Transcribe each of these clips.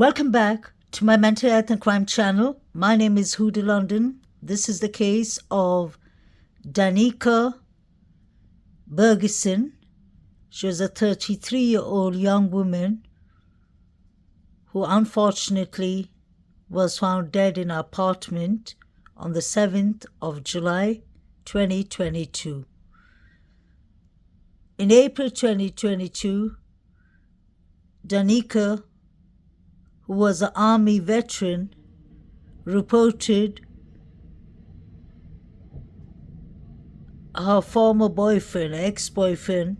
Welcome back to my mental health and crime channel. My name is Huda London. This is the case of Danica Bergeson. She was a 33-year-old young woman who unfortunately was found dead in her apartment on the 7th of July 2022. In April 2022, Danica, who was an Army veteran, reported her former boyfriend, ex-boyfriend,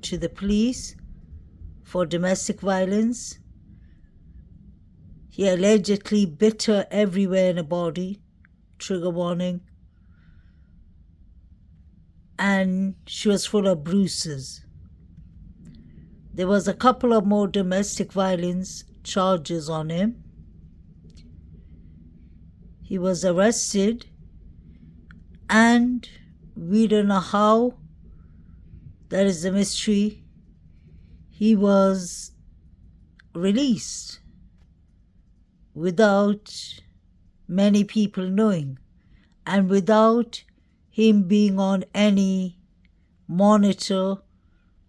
to the police for domestic violence. He allegedly bit her everywhere in the body, trigger warning, and she was full of bruises. There was a couple of more domestic violence charges on him. He was arrested, and we don't know how, that is a mystery, he was released without many people knowing and without him being on any monitor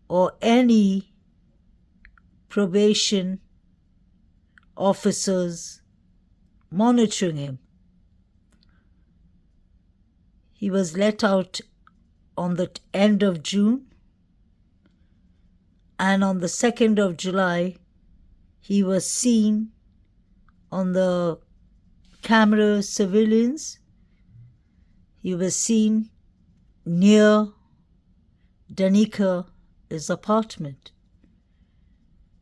or any probation officers monitoring him. He was let out on the end of June, and on the 2nd of July, he was seen on the camera surveillance. He was seen near Danica's apartment.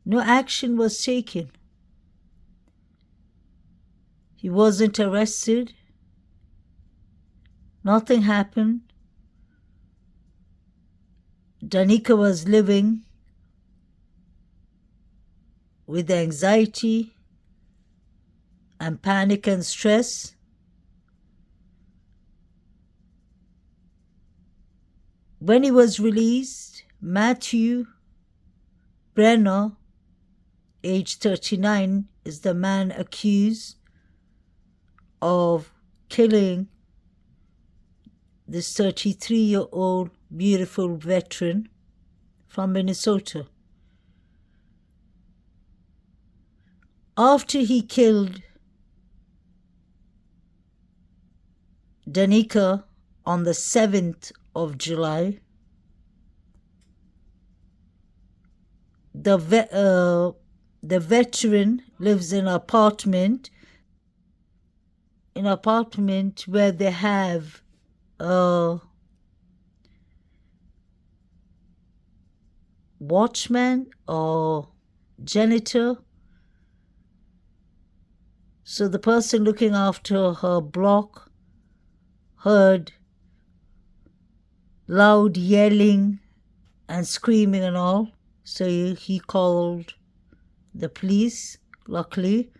No action was taken. He wasn't arrested. Nothing happened. Danica was living with anxiety and panic and stress. When he was released, Matthew Brenner, age 39, is the man accused of killing this 33-year-old beautiful veteran from Minnesota. After he killed Danica on the 7th of July, the veteran lives in an apartment where they have a watchman or janitor. So the person looking after her block heard loud yelling and screaming and all. So he called the police, luckily.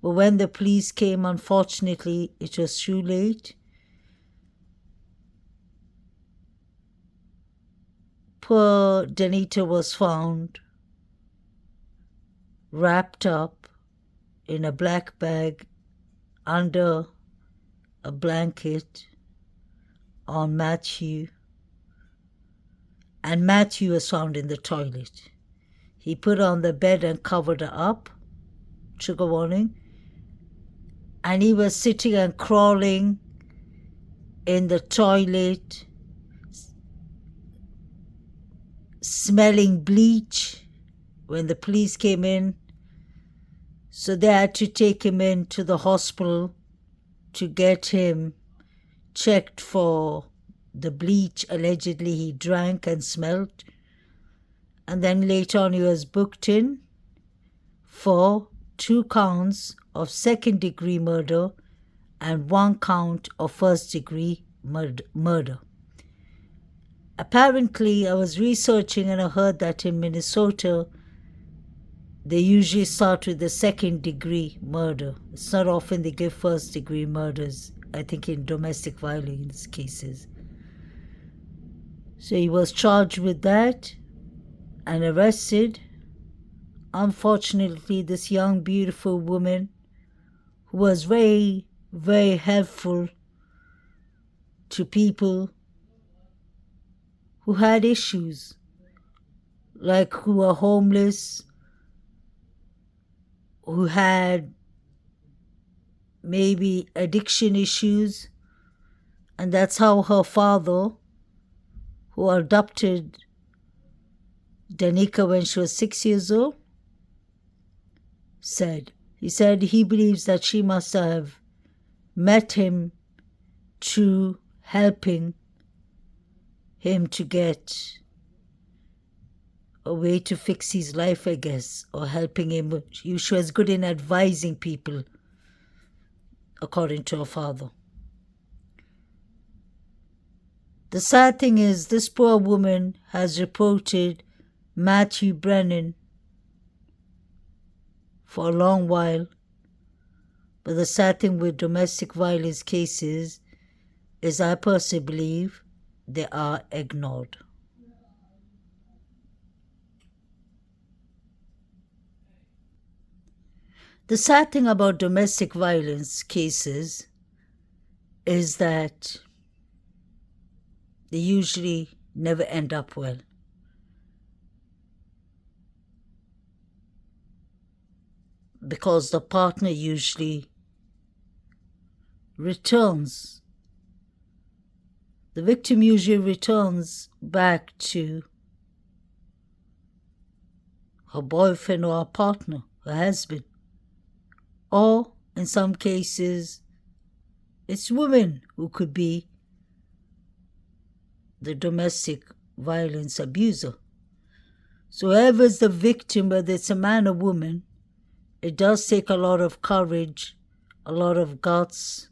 But when the police came, unfortunately, it was too late. Poor Danita was found wrapped up in a black bag under a blanket on Matthew. And Matthew was found in the toilet. He put her on the bed and covered her up, trigger warning, and he was sitting and crawling in the toilet, smelling bleach when the police came in. So they had to take him into the hospital to get him checked for the bleach allegedly he drank and smelled. And then later on he was booked in for 2 counts of second-degree murder and 1 count of first-degree murder. Apparently, I was researching and I heard that in Minnesota, they usually start with the second-degree murder. It's not often they give first-degree murders, I think in domestic violence cases. So he was charged with that and arrested. unfortunately, this young, beautiful woman who was very, very helpful to people who had issues, like who were homeless, who had maybe addiction issues, and that's how her father, who adopted Danica when she was 6 years old, said. He said he believes that she must have met him through helping him to get a way to fix his life, I guess, or helping him. She was good in advising people, according to her father. The sad thing is, this poor woman has reported Matthew Brennan for a long while, but the sad thing with domestic violence cases is I personally believe they are ignored. The sad thing about domestic violence cases is that they usually never end up well. Because the partner usually returns. The victim usually returns back to her boyfriend or her partner, her husband. Or, in some cases, it's women who could be the domestic violence abuser. So whoever's the victim, whether it's a man or woman, it does take a lot of courage, a lot of guts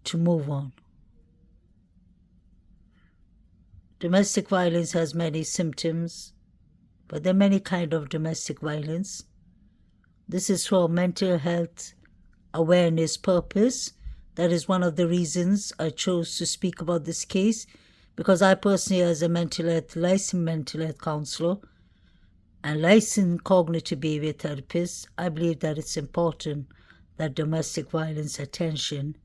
to move on. Domestic violence has many symptoms, but there are many kinds of domestic violence. This is for mental health awareness purpose. That is one of the reasons I chose to speak about this case, because I personally, as a licensed mental health counselor and licensed cognitive behavior therapist, I believe that it's important that domestic violence attention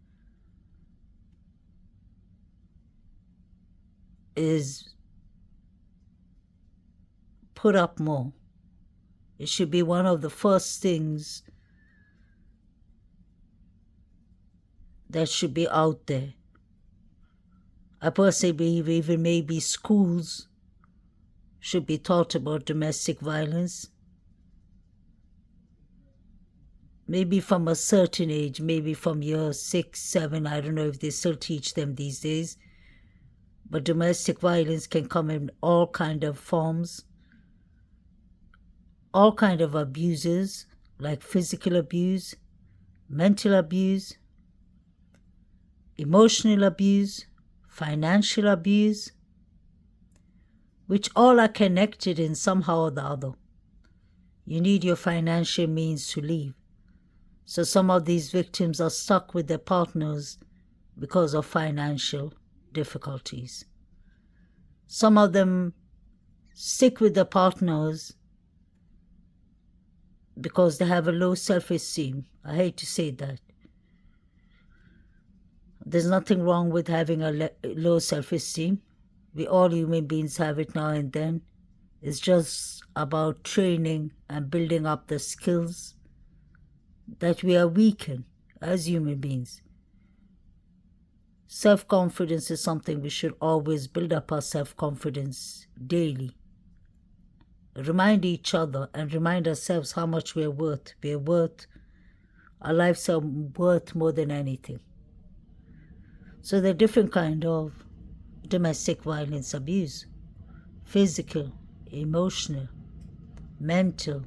is put up more. It should be one of the first things that should be out there. I personally believe even maybe schools should be taught about domestic violence. Maybe from a certain age, maybe from year 6, 7, I don't know if they still teach them these days. But domestic violence can come in all kind of forms. All kind of abuses, like physical abuse, mental abuse, emotional abuse, financial abuse, which all are connected in somehow or the other. You need your financial means to live. So some of these victims are stuck with their partners because of financial difficulties. Some of them stick with their partners because they have a low self-esteem. I hate to say that. There's nothing wrong with having a low self-esteem. We all human beings have it now and then. It's just about training and building up the skills that we are weak in as human beings. Self-confidence is something we should always build up our self-confidence daily. Remind each other and remind ourselves how much we're worth. Our lives are worth more than anything. So there are different kinds of domestic violence abuse. Physical, emotional, mental.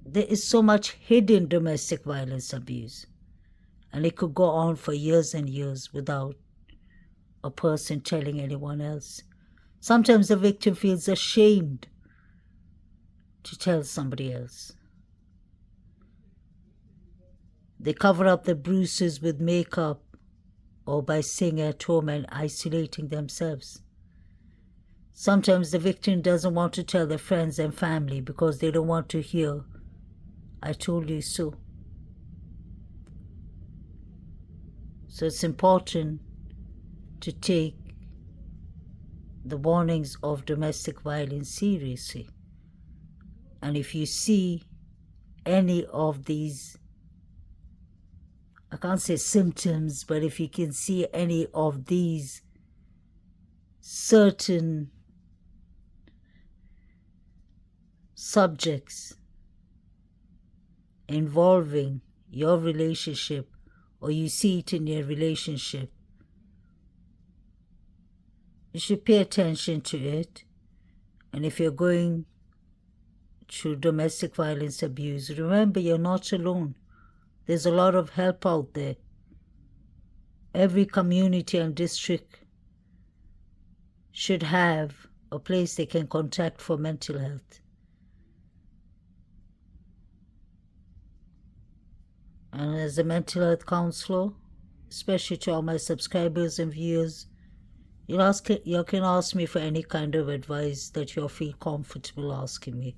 There is so much hidden domestic violence abuse, and it could go on for years and years without a person telling anyone else. Sometimes the victim feels ashamed to tell somebody else. They cover up the bruises with makeup or by staying at home and isolating themselves. Sometimes the victim doesn't want to tell their friends and family because they don't want to hear, "I told you so." So it's important to take the warnings of domestic violence seriously. And if you see any of these, I can't say symptoms, but if you can see any of these certain subjects involving your relationship, or you see it in your relationship, you should pay attention to it. And if you're going through domestic violence abuse, remember you're not alone. There's a lot of help out there. Every community and district should have a place they can contact for mental health. And as a mental health counselor, especially to all my subscribers and viewers, you can ask me for any kind of advice that you feel comfortable asking me.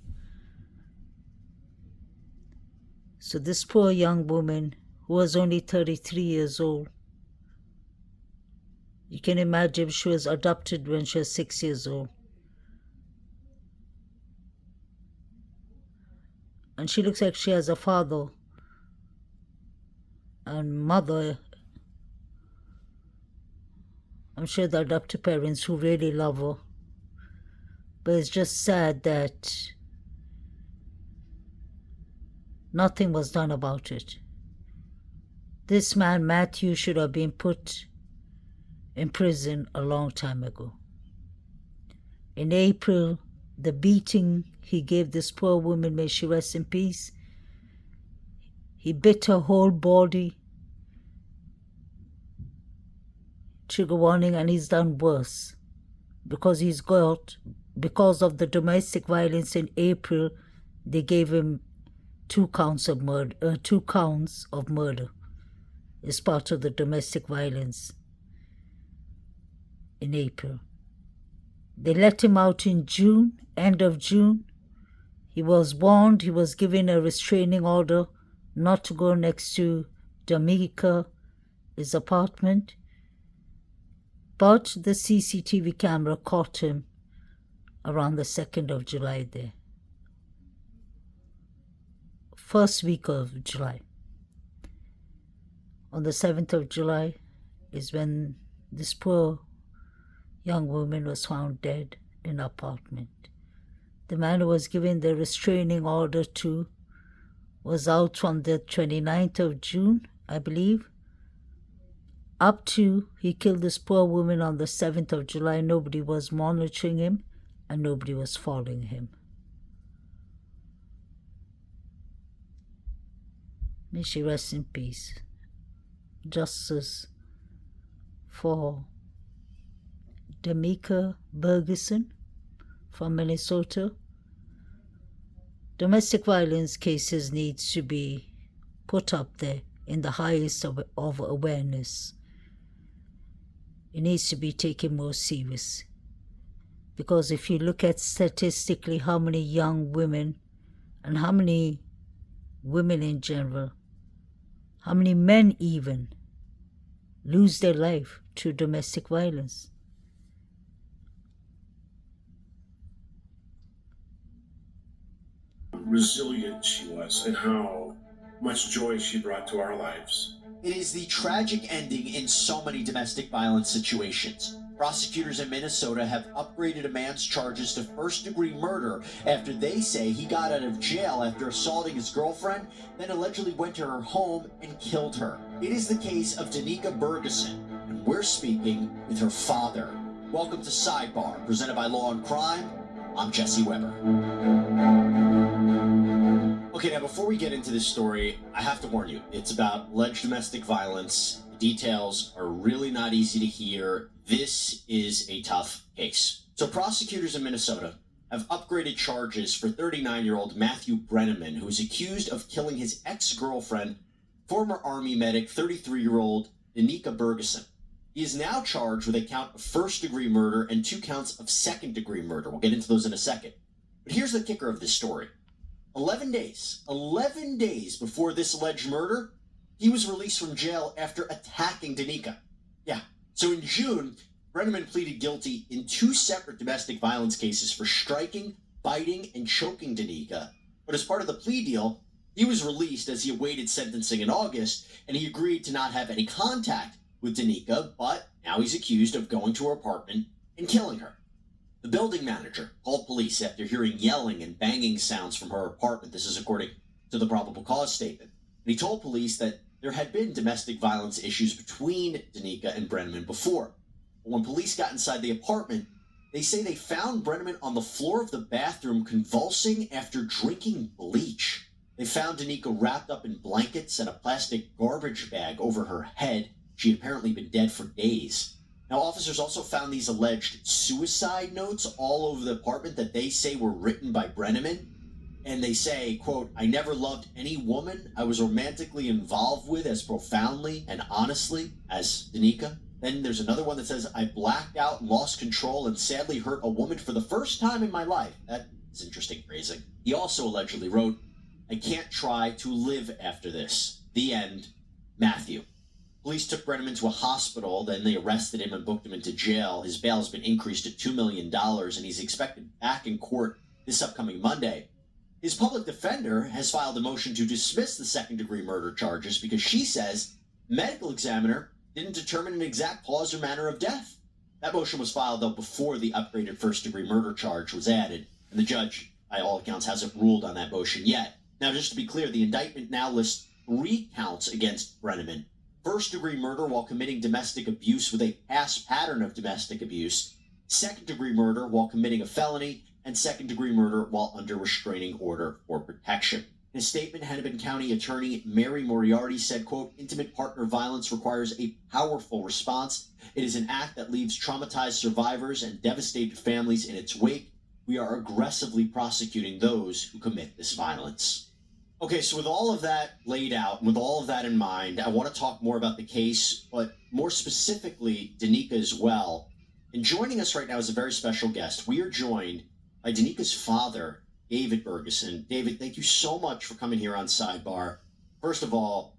So this poor young woman, who was only 33 years old, you can imagine she was adopted when she was 6 years old. And she looks like she has a father and mother. I'm sure the adoptive parents who really love her. But it's just sad that nothing was done about it. This man, Matthew, should have been put in prison a long time ago. In April, the beating he gave this poor woman, may she rest in peace, he bit her whole body. Trigger warning, and he's done worse because because of the domestic violence in April, they gave him 2 counts of murder. As part of the domestic violence in April. They let him out in June, end of June. He was warned, he was given a restraining order not to go next to Damika, his apartment. But the CCTV camera caught him around the 2nd of July there. First week of July. On the 7th of July is when this poor young woman was found dead in her apartment. The man who was given the restraining order to was out from the 29th of June, I believe. Up to he killed this poor woman on the 7th of July, nobody was monitoring him and nobody was following him. May she rest in peace. Justice for Damika Bergeson from Minnesota. Domestic violence cases need to be put up there in the highest of awareness. It needs to be taken more serious. Because if you look at statistically how many young women and how many women in general, how many men even lose their life to domestic violence. Resilient she was and how much joy she brought to our lives. It is the tragic ending in so many domestic violence situations. Prosecutors in Minnesota have upgraded a man's charges to first-degree murder after they say he got out of jail after assaulting his girlfriend, then allegedly went to her home and killed her. It is the case of Danica Bergeson, and we're speaking with her father. Welcome to Sidebar, presented by Law and Crime. I'm Jesse Weber. Okay, now before we get into this story, I have to warn you, it's about alleged domestic violence. The details are really not easy to hear. This is a tough case. So prosecutors in Minnesota have upgraded charges for 39-year-old Matthew Brenneman, who is accused of killing his ex-girlfriend, former Army medic, 33-year-old Danica Bergeson. He is now charged with a count of first-degree murder and 2 counts of second-degree murder. We'll get into those in a second. But here's the kicker of this story. 11 days before this alleged murder, he was released from jail after attacking Danica. Yeah. So in June, Brenneman pleaded guilty in 2 separate domestic violence cases for striking, biting, and choking Danica. But as part of the plea deal, he was released as he awaited sentencing in August, and he agreed to not have any contact with Danica, but now he's accused of going to her apartment and killing her. The building manager called police after hearing yelling and banging sounds from her apartment. This is according to the probable cause statement. And he told police that there had been domestic violence issues between Danica and Brenneman before. But when police got inside the apartment, they say they found Brenneman on the floor of the bathroom convulsing after drinking bleach. They found Danica wrapped up in blankets and a plastic garbage bag over her head. She had apparently been dead for days. Now, officers also found these alleged suicide notes all over the apartment that they say were written by Brenneman. And they say, quote, "I never loved any woman I was romantically involved with as profoundly and honestly as Danica." Then there's another one that says, "I blacked out, lost control, and sadly hurt a woman for the first time in my life." That is interesting phrasing. He also allegedly wrote, "I can't try to live after this. The end. Matthew." Police took Brenneman to a hospital, then they arrested him and booked him into jail. His bail has been increased to $2 million, and he's expected back in court this upcoming Monday. His public defender has filed a motion to dismiss the second-degree murder charges because she says medical examiner didn't determine an exact cause or manner of death. That motion was filed, though, before the upgraded first-degree murder charge was added, and the judge, by all accounts, hasn't ruled on that motion yet. Now, just to be clear, the indictment now lists 3 counts against Brenneman. First-degree murder while committing domestic abuse with a past pattern of domestic abuse, second-degree murder while committing a felony, and second-degree murder while under restraining order for protection. In a statement, Hennepin County Attorney Mary Moriarty said, quote, "Intimate partner violence requires a powerful response. It is an act that leaves traumatized survivors and devastated families in its wake. We are aggressively prosecuting those who commit this violence." Okay, so with all of that laid out, and with all of that in mind, I want to talk more about the case, but more specifically, Danica as well. And joining us right now is a very special guest. We are joined by Danica's father, David Bergeson. David, thank you so much for coming here on Sidebar. First of all,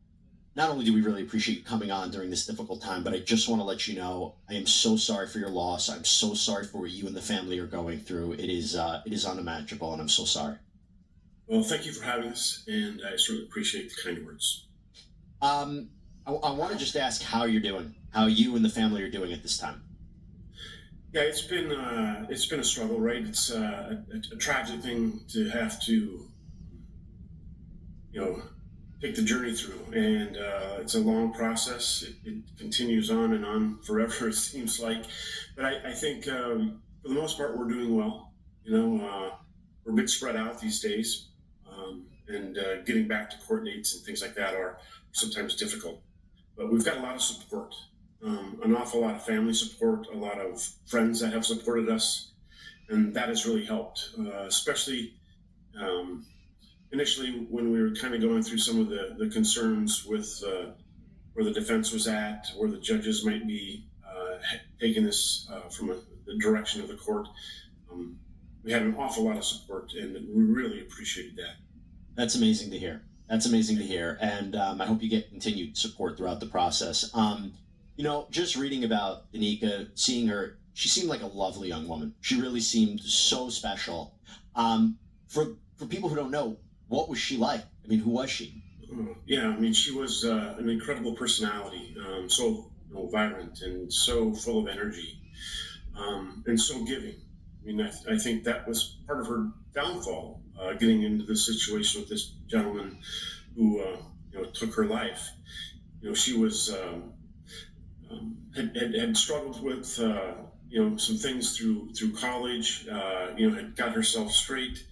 not only do we really appreciate you coming on during this difficult time, but I just want to let you know I am so sorry for your loss. I'm so sorry for what you and the family are going through. It is unimaginable, and I'm so sorry. Well, thank you for having us, and I certainly appreciate the kind words. I want to just ask how you're doing, how you and the family are doing at this time. Yeah, it's been a struggle, right? It's a tragic thing to have to, take the journey through, and it's a long process. It continues on and on forever, it seems like. But I think for the most part, we're doing well. We're a bit spread out these days, and getting back to court dates and things like that are sometimes difficult. But we've got a lot of support, an awful lot of family support, a lot of friends that have supported us, and that has really helped, especially initially when we were kind of going through some of the concerns with where the defense was at, where the judges might be taking this from the direction of the court. We had an awful lot of support, and we really appreciated that. That's amazing to hear. And I hope you get continued support throughout the process. Just reading about Danica, seeing her, she seemed like a lovely young woman. She really seemed so special. For people who don't know, what was she like? I mean, who was she? She was an incredible personality, so vibrant and so full of energy, and so giving. I think that was part of her downfall, getting into this situation with this gentleman who, took her life. She was had struggled with, some things through college. Had got herself straight,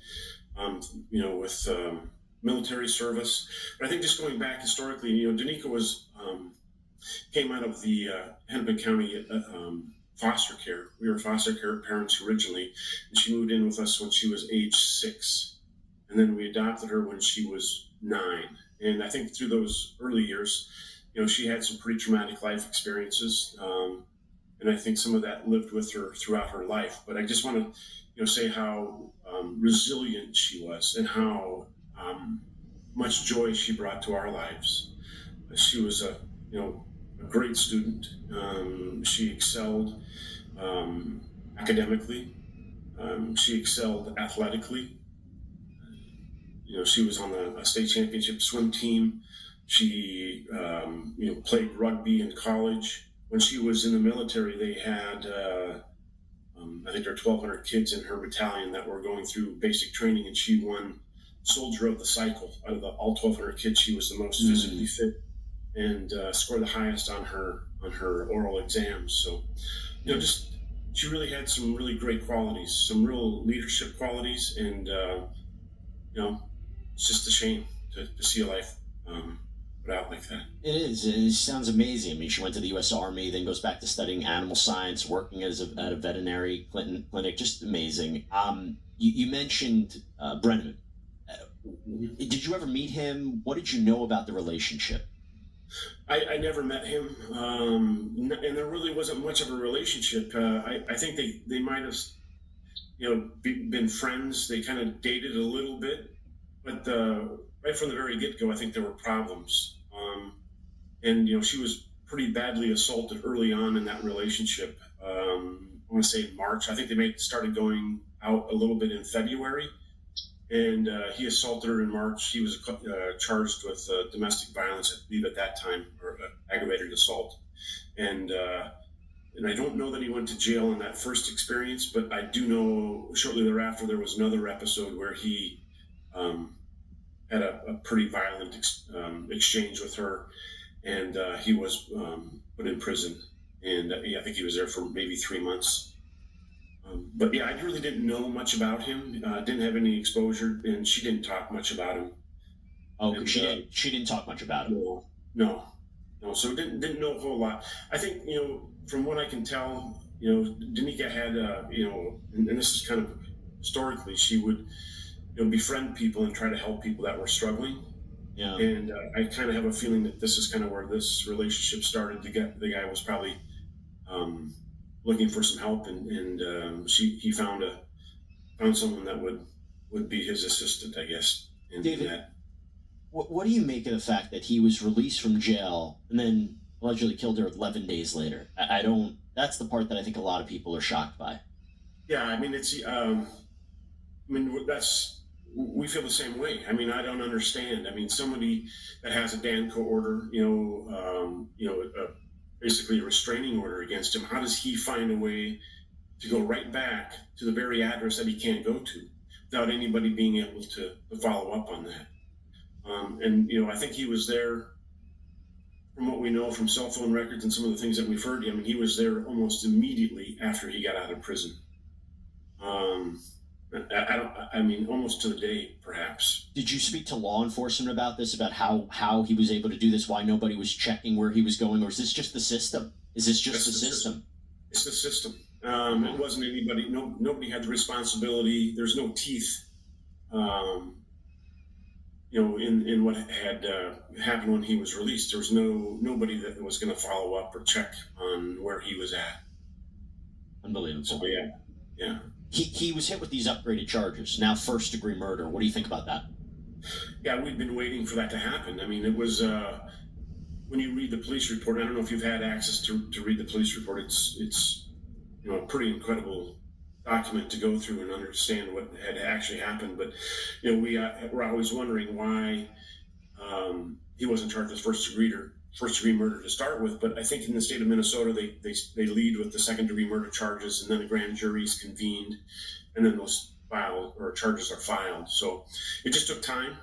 with military service. But I think just going back historically, Danica came out of the Hennepin County foster care. We were foster care parents originally, and she moved in with us when she was age 6, and then we adopted her when she was 9. And I think through those early years, she had some pretty traumatic life experiences, and I think some of that lived with her throughout her life. But I just want to, say how resilient she was and how much joy she brought to our lives. She was a great student. She excelled academically. She excelled athletically. She was on a state championship swim team. She, played rugby in college. When she was in the military, they had, I think there were 1,200 kids in her battalion that were going through basic training, and she won Soldier of the Cycle. Out of all 1,200 kids, she was the most physically fit and scored the highest on her oral exams. So, she really had some really great qualities, some real leadership qualities, and it's just a shame to see a life put out like that. It is. It sounds amazing. I mean, she went to the U.S. Army, then goes back to studying animal science, working at a veterinary clinic. Just amazing. You mentioned Brenneman. Did you ever meet him? What did you know about the relationship? I never met him, and there really wasn't much of a relationship. I think they might have, been friends. They kind of dated a little bit, but right from the very get-go, I think there were problems. And she was pretty badly assaulted early on in that relationship. I want to say in March. I think they started going out a little bit in February. And he assaulted her in March. He was charged with domestic violence, I believe, at that time, or aggravated assault. And I don't know that he went to jail in that first experience, but I do know shortly thereafter there was another episode where he had a pretty violent exchange with her, and he was put in prison. And I think he was there for maybe 3 months. But yeah, I really didn't know much about him. Didn't have any exposure, and she didn't talk much about him. Oh, and, she didn't talk much about him. No. So didn't know a whole lot. I think from what I can tell, Danica had and this is kind of historically, she would befriend people and try to help people that were struggling. Yeah. And I kind of have a feeling that this is kind of where this relationship started. The guy was probably looking for some help, and he found someone that would be his assistant, I guess. David, what do you make of the fact that he was released from jail and then allegedly killed her 11 days later? I don't. That's the part that I think a lot of people are shocked by. Yeah, I mean we feel the same way. I mean, I don't understand. I mean, somebody that has a Danco order, basically a restraining order against him, how does he find a way to go right back to the very address that he can't go to without anybody being able to follow up on that? I think he was there, from what we know from cell phone records and some of the things that we've heard. I mean, he was there almost immediately after he got out of prison. Almost to the day, perhaps. Did you speak to law enforcement about this, about how he was able to do this, why nobody was checking where he was going, or is this just the system? Is this just the system? It's the system. It wasn't anybody. Nobody had the responsibility. There's no teeth, in what had happened when he was released. There was nobody that was going to follow up or check on where he was at. Unbelievable. So, yeah. He was hit with these upgraded charges, now first-degree murder. What do you think about that? Yeah, we've been waiting for that to happen. I mean, it was when you read the police report. I don't know if you've had access to read the police report. It's a pretty incredible document to go through and understand what had actually happened. But we're always wondering why he wasn't charged with first-degree murder to start with. But I think in the state of Minnesota, they lead with the second-degree murder charges, and then the grand jury is convened, and then those charges are filed. So it just took time,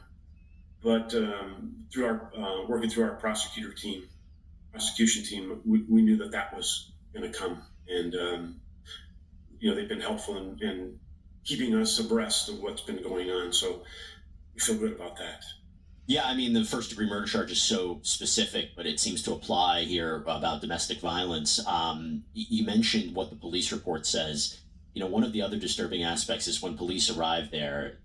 but through our working through our prosecution team, we knew that was going to come, and they've been helpful in keeping us abreast of what's been going on. So we feel good about that. Yeah, I mean, the first-degree murder charge is so specific, but it seems to apply here about domestic violence. You mentioned what the police report says. One of the other disturbing aspects is when police arrived there,